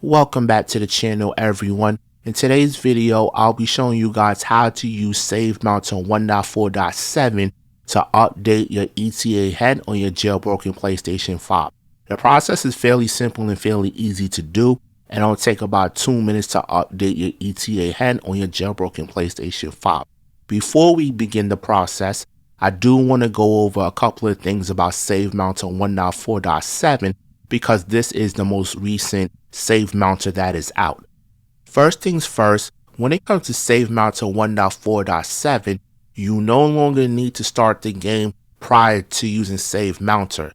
Welcome back to the channel, everyone. In today's video, I'll be showing you guys how to use Save Mounter 1.4.7 to update your EtaHEN on your jailbroken PlayStation 5. The process is fairly simple and fairly easy to do, and it'll take about 2 minutes to update your EtaHEN on your jailbroken PlayStation 5. Before we begin the process, I do want to go over a couple of things about Save Mounter 1.4.7 because this is the most recent Save Mounter that is out. First things first, when it comes to Save Mounter 1.4.7, you no longer need to start the game prior to using Save Mounter.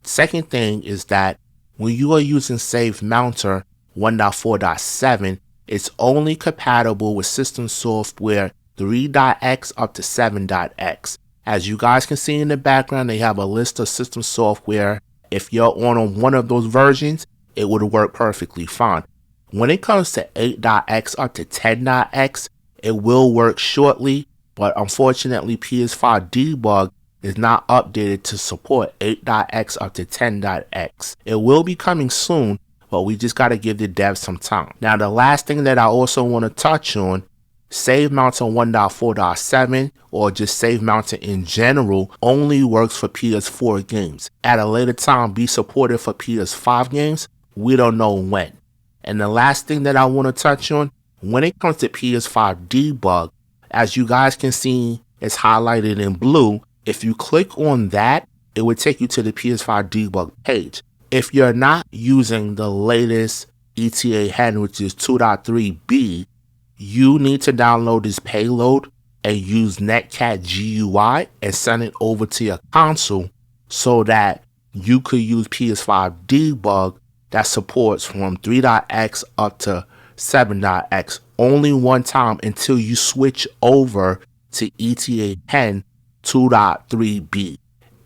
Second thing is that when you are using Save Mounter 1.4.7, it's only compatible with system software 3.x up to 7.x. As you guys can see in the background, they have a list of system software. If you're on one of those versions, it would work perfectly fine. When it comes to 8.x up to 10.x, it will work shortly, but unfortunately PS5 Debug is not updated to support 8.x up to 10.x. It will be coming soon, but we just got to give the devs some time. Now, the last thing that I also want to touch on, Save Mounter 1.4.7 or just Save Mounter in general only works for PS4 games. At a later time, be supported for PS5 games. We don't know when. And the last thing that I want to touch on, when it comes to PS5 Debug, as you guys can see, it's highlighted in blue. If you click on that, it would take you to the PS5 Debug page. If you're not using the latest EtaHEN, which is 2.3b, you need to download this payload and use NetCat GUI and send it over to your console so that you could use PS5 Debug that supports from 3.x up to 7.x only one time until you switch over to EtaHEN 2.3b.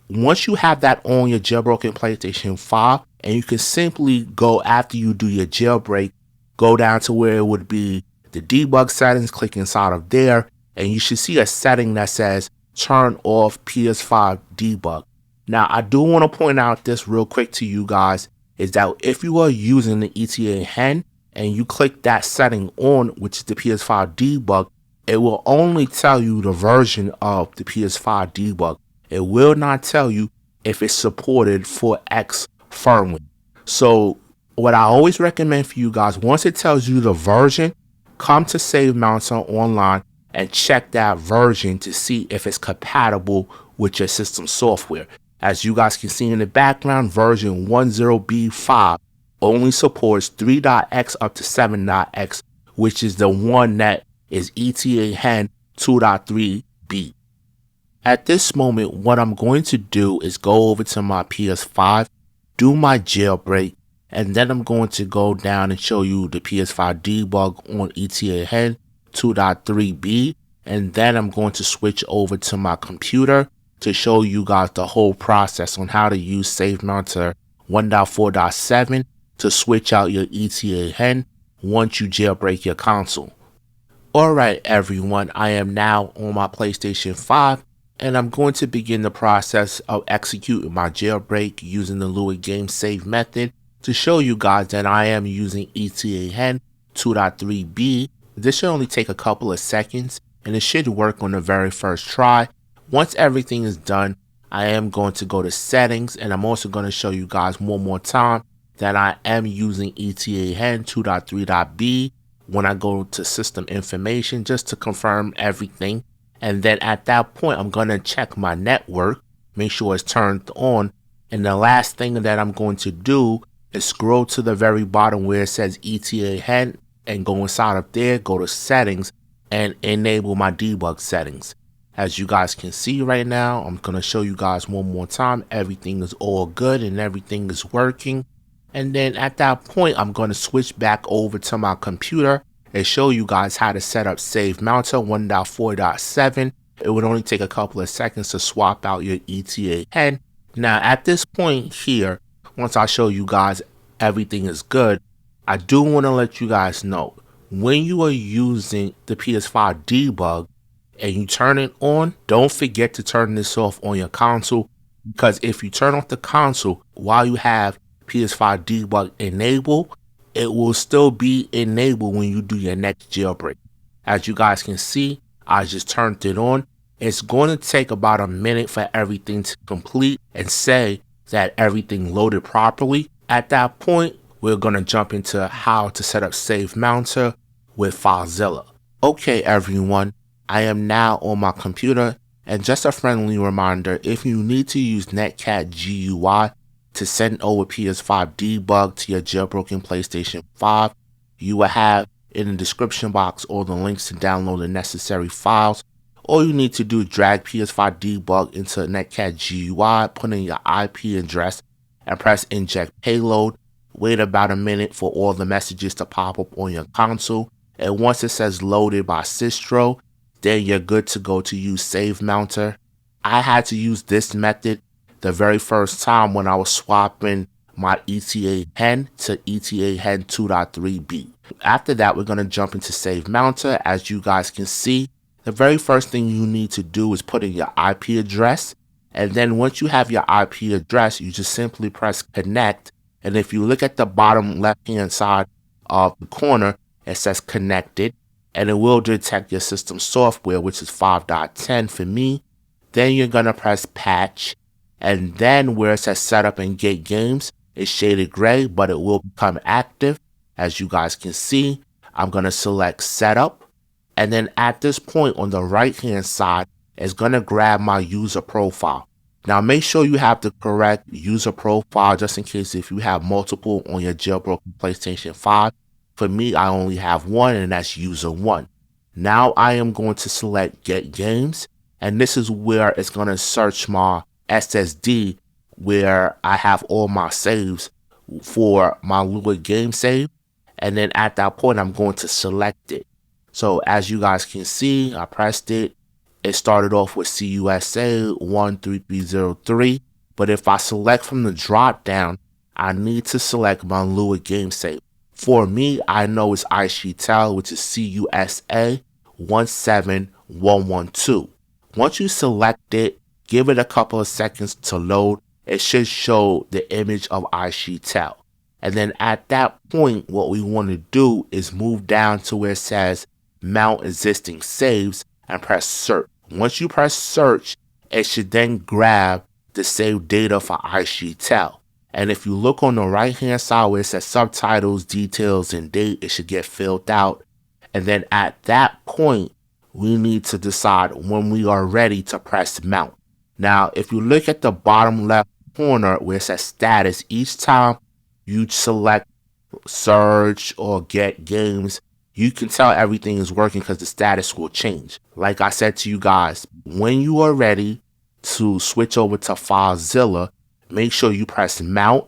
Once you have that on your jailbroken PlayStation 5, and you can simply go after you do your jailbreak, go down to where it would be the debug settings, click inside of there, and you should see a setting that says turn off PS5 debug. Now, I do want to point out this real quick to you guys, is that if you are using the EtaHEN and you click that setting on, which is the PS5 debug, it will only tell you the version of the PS5 debug. It will not tell you if it's supported for X firmware. So what I always recommend for you guys, once it tells you the version, come to Save Mounter online and check that version to see if it's compatible with your system software. As you guys can see in the background, version 10b5 only supports 3.x up to 7.x, which is the one that is EtaHEN 2.3b. At this moment, what I'm going to do is go over to my PS5, do my jailbreak, and then I'm going to go down and show you the PS5 debug on EtaHEN 2.3b, and then I'm going to switch over to my computer to show you guys the whole process on how to use Save Mounter 1.4.7 to switch out your EtaHEN once you jailbreak your console. Alright everyone, I am now on my PlayStation 5, and I'm going to begin the process of executing my jailbreak using the Lua game save method to show you guys that I am using EtaHEN 2.3b. This should only take a couple of seconds and it should work on the very first try. Once everything is done, I am going to go to settings, and I'm also going to show you guys one more time that I am using EtaHEN 2.3b when I go to system information just to confirm everything. And then at that point, I'm going to check my network, make sure it's turned on. And the last thing that I'm going to do is scroll to the very bottom where it says EtaHEN and go inside of there, go to settings and enable my debug settings. As you guys can see right now, I'm going to show you guys one more time. Everything is all good and everything is working. And then at that point, I'm going to switch back over to my computer and show you guys how to set up Save Mounter 1.4.7. It would only take a couple of seconds to swap out your EtaHEN. Now at this point here, once I show you guys everything is good, I do want to let you guys know, when you are using the PS5 debug and you turn it on, don't forget to turn this off on your console, because if you turn off the console while you have PS5 Debug enabled, it will still be enabled when you do your next jailbreak. As you guys can see, I just turned it on. It's going to take about a minute for everything to complete and say that everything loaded properly. At that point, we're going to jump into how to set up Save Mounter with Filezilla. Okay everyone, I am now on my computer, and just a friendly reminder, if you need to use NetCat GUI to send over PS5 Debug to your jailbroken PlayStation 5, you will have in the description box all the links to download the necessary files. All you need to do is drag PS5 Debug into NetCat GUI, put in your IP address, and press Inject Payload. Wait about a minute for all the messages to pop up on your console, and once it says loaded by Issho, then you're good to go to use Save Mounter. I had to use this method the very first time when I was swapping my EtaHEN to EtaHEN 2.3b. After that, we're going to jump into Save Mounter. As you guys can see, the very first thing you need to do is put in your IP address, and then once you have your IP address, you just simply press connect, and if you look at the bottom left hand side of the corner, it says connected, and it will detect your system software, which is 5.10 for me. Then you're going to press patch, and then where it says setup and get games, it's shaded gray, but it will become active. As you guys can see, I'm going to select setup, and then at this point on the right hand side, it's going to grab my user profile. Now make sure you have the correct user profile just in case if you have multiple on your jailbroken PlayStation 5. For me, I only have one, and that's user 1. Now I am going to select get games, and this is where it's going to search my SSD where I have all my saves for my Lua game save, and then at that point I'm going to select it. So as you guys can see, I pressed it. It started off with CUSA 13303, but if I select from the drop down, I need to select my Lua game save. For me, I know it's IxSHE, which is CUSA 17112. Once you select it, give it a couple of seconds to load. It should show the image of IxSHE. And then at that point, what we want to do is move down to where it says mount existing saves and press search. Once you press search, it should then grab the saved data for IxSHE. And if you look on the right hand side where it says subtitles, details, and date, it should get filled out. And then at that point, we need to decide when we are ready to press mount. Now, if you look at the bottom left corner where it says status, each time you select search or get games, you can tell everything is working because the status will change. Like I said to you guys, when you are ready to switch over to Filezilla, make sure you press mount,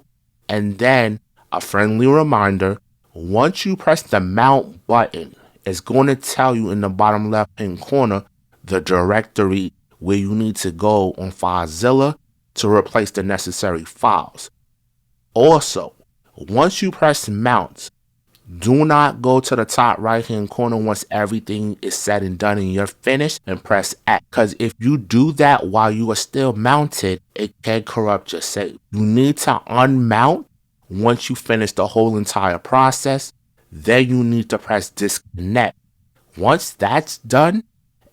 and then a friendly reminder, once you press the mount button, it's going to tell you in the bottom left hand corner the directory where you need to go on Filezilla to replace the necessary files. Also, once you press mount, do not go to the top right hand corner once everything is said and done and you're finished and press X, because if you do that while you are still mounted, it can corrupt your save. You need to unmount once you finish the whole entire process. Then you need to press disconnect. Once that's done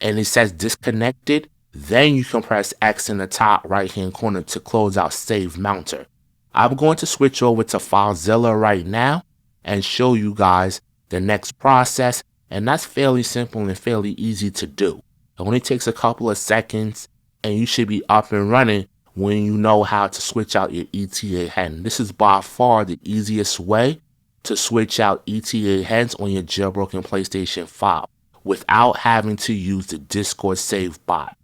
and it says disconnected, then you can press X in the top right hand corner to close out Save Mounter. I'm going to switch over to Filezilla right now and show you guys the next process, and that's fairly simple and fairly easy to do. It only takes a couple of seconds and you should be up and running when you know how to switch out your EtaHEN. This is by far the easiest way to switch out EtaHENs on your jailbroken PlayStation 5 without having to use the Discord save bot.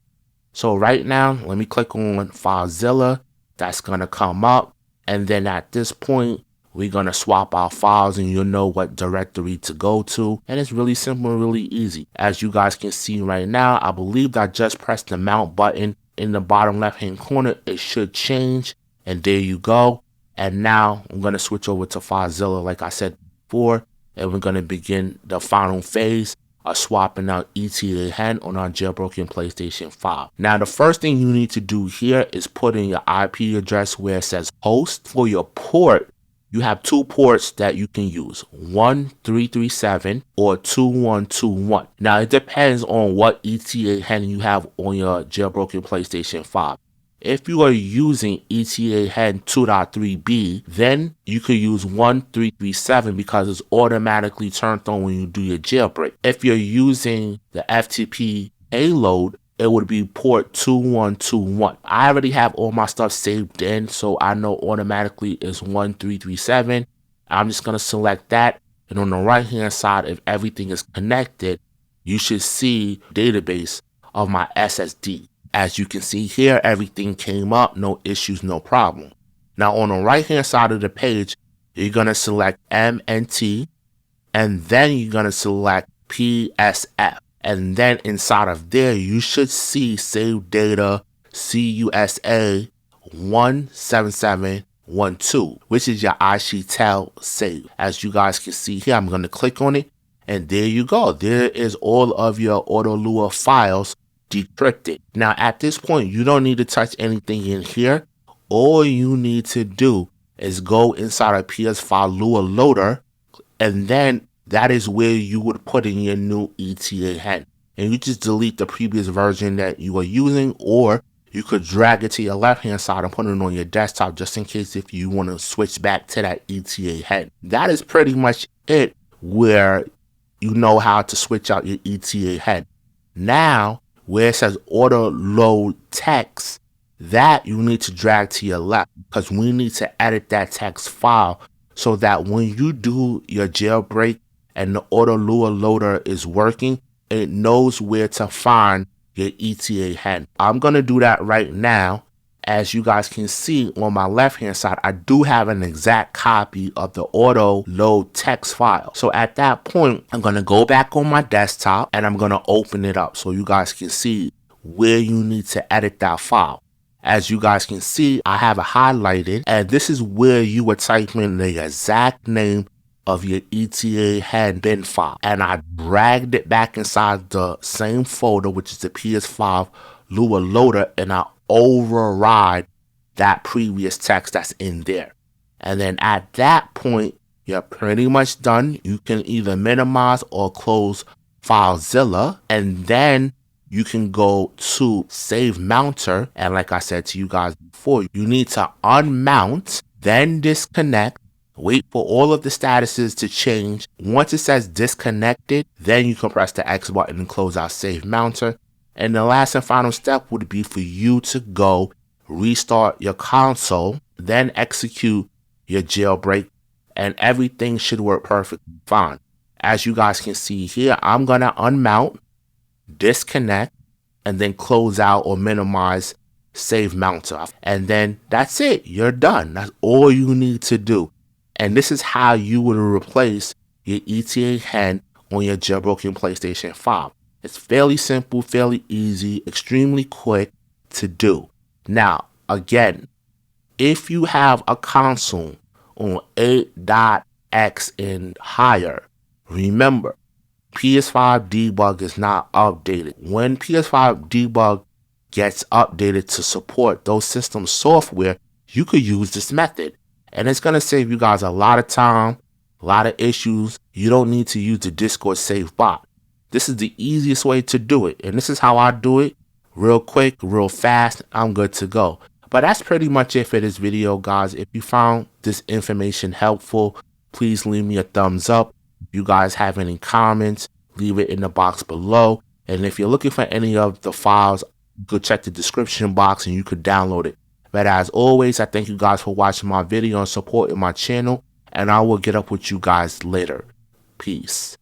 So right now, let me click on Filezilla. That's going to come up, and then at this point, we're going to swap our files and you'll know what directory to go to. And it's really simple and really easy. As you guys can see right now, I believe that I just pressed the mount button in the bottom left hand corner. It should change, and there you go. And now I'm going to switch over to Filezilla like I said before, and we're going to begin the final phase of swapping out EtaHEN on our jailbroken PlayStation 5. Now the first thing you need to do here is put in your IP address where it says host. For your port, you have two ports that you can use, 1337 or 2121. Now it depends on what EtaHEN you have on your jailbroken PlayStation 5. If you are using EtaHEN 2.3b, then you could use 1337 because it's automatically turned on when you do your jailbreak. If you're using the FTP Payload, it would be port 2121. I already have all my stuff saved in, so I know automatically it's 1337. I'm just going to select that, and on the right hand side, if everything is connected, you should see database of my SSD. As you can see here, everything came up, no issues, no problem. Now on the right hand side of the page, you're going to select MNT, and then you're going to select PSF. And then inside of there, you should see save data CUSA 17712, which is your IxSHE save. As you guys can see here, I'm going to click on it, and there you go. There is all of your Autoload files decrypted. Now at this point, you don't need to touch anything in here. All you need to do is go inside a PS5 Lua loader, and then that is where you would put in your new EtaHEN. And you just delete the previous version that you were using, or you could drag it to your left hand side and put it on your desktop just in case if you want to switch back to that EtaHEN. That is pretty much it, where you know how to switch out your EtaHEN. Now, where it says Autoload text, that you need to drag to your left because we need to edit that text file so that when you do your jailbreak and the Autoload loader is working, it knows where to find your EtaHEN. I'm going to do that right now. As you guys can see on my left hand side, I do have an exact copy of the Autoload text file. So at that point, I'm going to go back on my desktop and I'm going to open it up so you guys can see where you need to edit that file. As you guys can see, I have it highlighted, and this is where you would type in the exact name of your EtaHEN bin file. And I dragged it back inside the same folder, which is the PS5 Lua loader, and I override that previous text that's in there. And then at that point, you're pretty much done. You can either minimize or close Filezilla, and then you can go to Save Mounter. And like I said to you guys before, you need to unmount, then disconnect, wait for all of the statuses to change. Once it says disconnected, then you can press the X button and close out Save Mounter. And the last and final step would be for you to go restart your console, then execute your jailbreak, and everything should work perfectly fine. As you guys can see here, I'm going to unmount, disconnect, and then close out or minimize Save Mounter. And then that's it. You're done. That's all you need to do. And this is how you would replace your EtaHEN on your jailbroken PlayStation 5. It's fairly simple, fairly easy, extremely quick to do. Now, again, if you have a console on 8.x and higher, remember, PS5 Debug is not updated. When PS5 Debug gets updated to support those system software, you could use this method. And it's going to save you guys a lot of time, a lot of issues. You don't need to use the Discord save bot. This is the easiest way to do it. And this is how I do it. Real quick, real fast. I'm good to go. But that's pretty much it for this video, guys. If you found this information helpful, please leave me a thumbs up. If you guys have any comments, leave it in the box below. And if you're looking for any of the files, you could check the description box and you could download it. But as always, I thank you guys for watching my video and supporting my channel. And I will get up with you guys later. Peace.